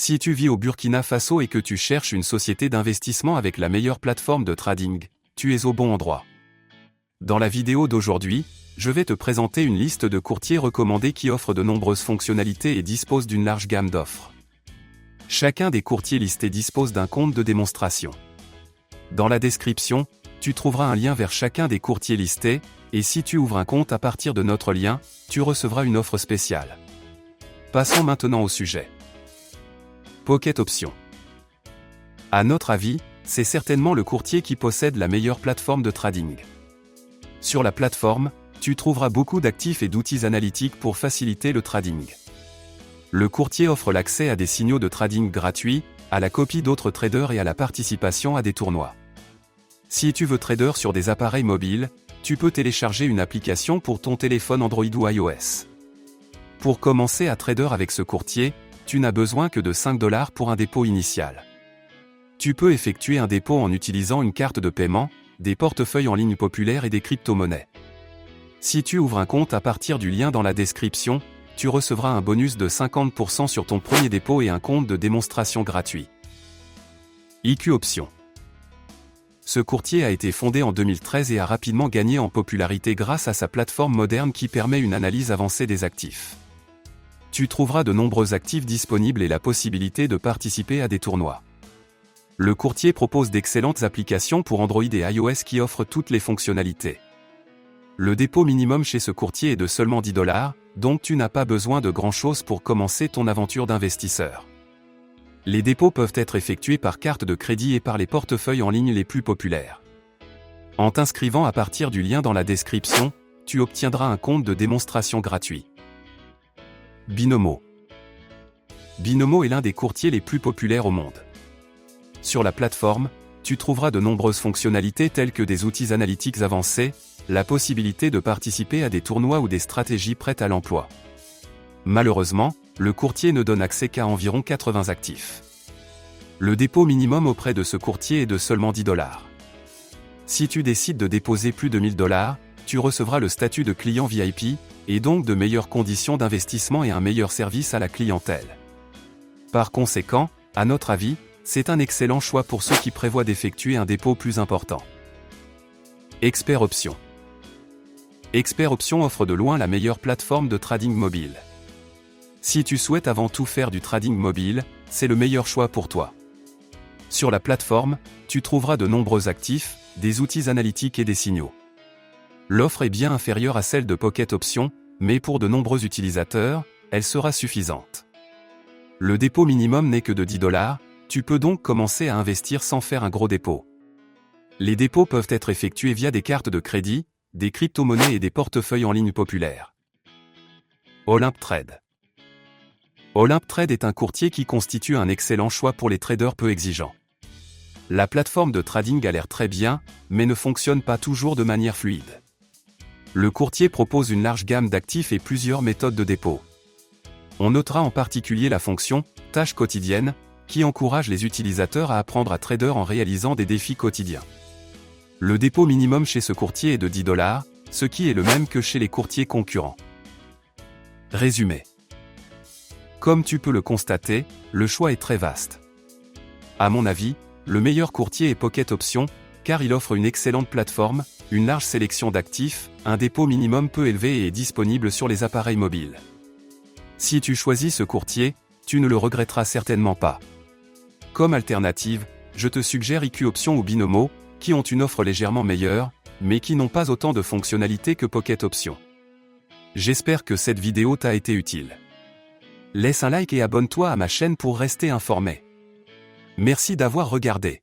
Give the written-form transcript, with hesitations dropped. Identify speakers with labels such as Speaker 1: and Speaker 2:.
Speaker 1: Si tu vis au Burkina Faso et que tu cherches une société d'investissement avec la meilleure plateforme de trading, tu es au bon endroit. Dans la vidéo d'aujourd'hui, je vais te présenter une liste de courtiers recommandés qui offrent de nombreuses fonctionnalités et disposent d'une large gamme d'offres. Chacun des courtiers listés dispose d'un compte de démonstration. Dans la description, tu trouveras un lien vers chacun des courtiers listés, et si tu ouvres un compte à partir de notre lien, tu recevras une offre spéciale. Passons maintenant au sujet. Pocket Options. À notre avis, c'est certainement le courtier qui possède la meilleure plateforme de trading. Sur la plateforme, tu trouveras beaucoup d'actifs et d'outils analytiques pour faciliter le trading. Le courtier offre l'accès à des signaux de trading gratuits, à la copie d'autres traders et à la participation à des tournois. Si tu veux trader sur des appareils mobiles, tu peux télécharger une application pour ton téléphone Android ou iOS. Pour commencer à trader avec ce courtier, tu n'as besoin que de 5 $ pour un dépôt initial. Tu peux effectuer un dépôt en utilisant une carte de paiement, des portefeuilles en ligne populaires et des crypto-monnaies. Si tu ouvres un compte à partir du lien dans la description, tu recevras un bonus de 50% sur ton premier dépôt et un compte de démonstration gratuit. IQ Options. Ce courtier a été fondé en 2013 et a rapidement gagné en popularité grâce à sa plateforme moderne qui permet une analyse avancée des actifs. Tu trouveras de nombreux actifs disponibles et la possibilité de participer à des tournois. Le courtier propose d'excellentes applications pour Android et iOS qui offrent toutes les fonctionnalités. Le dépôt minimum chez ce courtier est de seulement 10 $, donc tu n'as pas besoin de grand-chose pour commencer ton aventure d'investisseur. Les dépôts peuvent être effectués par carte de crédit et par les portefeuilles en ligne les plus populaires. En t'inscrivant à partir du lien dans la description, tu obtiendras un compte de démonstration gratuit. Binomo. Binomo est l'un des courtiers les plus populaires au monde. Sur la plateforme, tu trouveras de nombreuses fonctionnalités telles que des outils analytiques avancés, la possibilité de participer à des tournois ou des stratégies prêtes à l'emploi. Malheureusement, le courtier ne donne accès qu'à environ 80 actifs. Le dépôt minimum auprès de ce courtier est de seulement 10 $. Si tu décides de déposer plus de 1000 $, tu recevras le statut de client VIP, et donc de meilleures conditions d'investissement et un meilleur service à la clientèle. Par conséquent, à notre avis, c'est un excellent choix pour ceux qui prévoient d'effectuer un dépôt plus important. Expert Options. Expert Options offre de loin la meilleure plateforme de trading mobile. Si tu souhaites avant tout faire du trading mobile, c'est le meilleur choix pour toi. Sur la plateforme, tu trouveras de nombreux actifs, des outils analytiques et des signaux. L'offre est bien inférieure à celle de Pocket Options, mais pour de nombreux utilisateurs, elle sera suffisante. Le dépôt minimum n'est que de 10 $, tu peux donc commencer à investir sans faire un gros dépôt. Les dépôts peuvent être effectués via des cartes de crédit, des crypto-monnaies et des portefeuilles en ligne populaires. Olympe Trade. Olympe Trade est un courtier qui constitue un excellent choix pour les traders peu exigeants. La plateforme de trading a l'air très bien, mais ne fonctionne pas toujours de manière fluide. Le courtier propose une large gamme d'actifs et plusieurs méthodes de dépôt. On notera en particulier la fonction « Tâches quotidiennes » qui encourage les utilisateurs à apprendre à trader en réalisant des défis quotidiens. Le dépôt minimum chez ce courtier est de 10 $, ce qui est le même que chez les courtiers concurrents. Résumé. Comme tu peux le constater, le choix est très vaste. À mon avis, le meilleur courtier est Pocket Options, car il offre une excellente plateforme, une large sélection d'actifs, un dépôt minimum peu élevé et est disponible sur les appareils mobiles. Si tu choisis ce courtier, tu ne le regretteras certainement pas. Comme alternative, je te suggère IQ Options ou Binomo, qui ont une offre légèrement meilleure, mais qui n'ont pas autant de fonctionnalités que Pocket Options. J'espère que cette vidéo t'a été utile. Laisse un like et abonne-toi à ma chaîne pour rester informé. Merci d'avoir regardé.